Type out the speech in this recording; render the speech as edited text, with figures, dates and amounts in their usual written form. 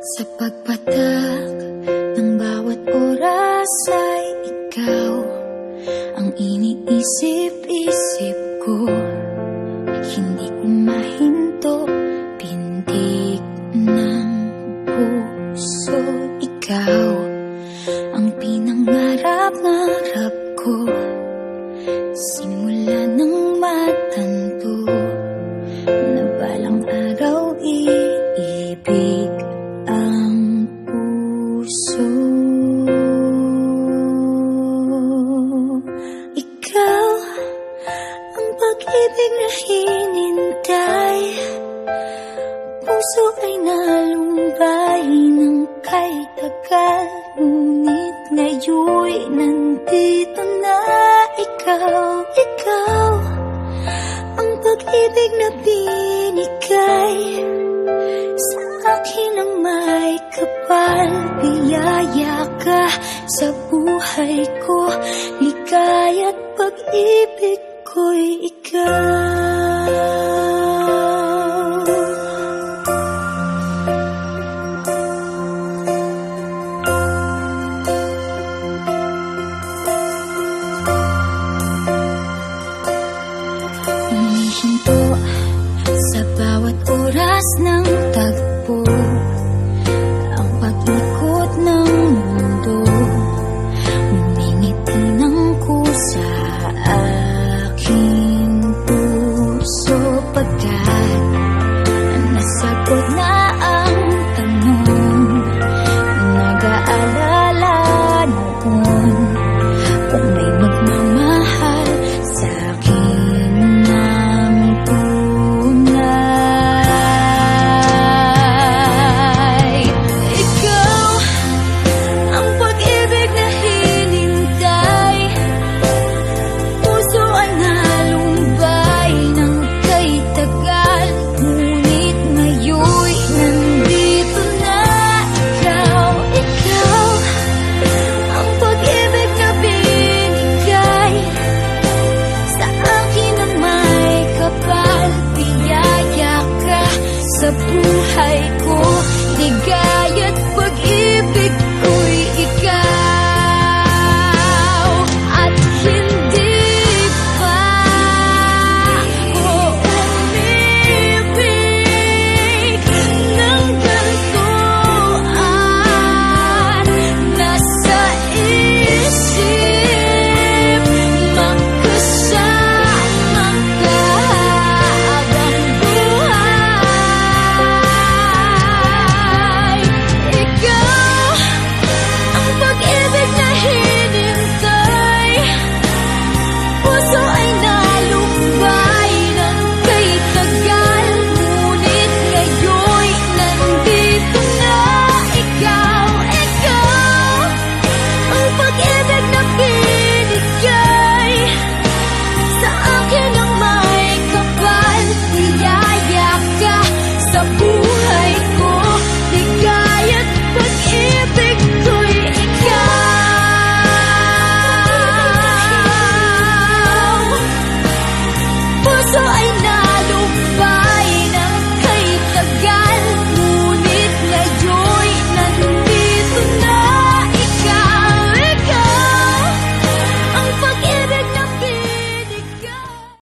Sa pagpatak ng bawat oras ay ikaw ang iniisip-isip ko. Hindi ko mahinto, pintig ng puso. Ikaw ang pinangarap-ngarap ko, simula ng matanto na balang araw iibig ang puso. Ikaw ang pag-ibig na hinintay, puso ay nalumbay ng kay tagal, ngunit ngayon'y nandito na ikaw. Ikaw ang pag-ibig na binigay sa akin ang may kapal. Biyaya ka sa buhay ko, ligaya't pag-ibig ko'y ikaw. Humihinto sa bawat oras ng tagpo, ang pag-ikot ng mundo, ngumingiti ng kusa aking puso. Pagkat nasagot na ang tanong, nag-aalala noon kung may magmamahal sa akin ng tunay. Ikaw ang pag-ibig na hinintay, puso ay nalumbay ng kay tagal, ngunit ngayon'y nandito na ikaw. Ikaw ang pag-ibig na binigay sa akin ang may kapal. Biyaya ka sa buhay ko, ligaya't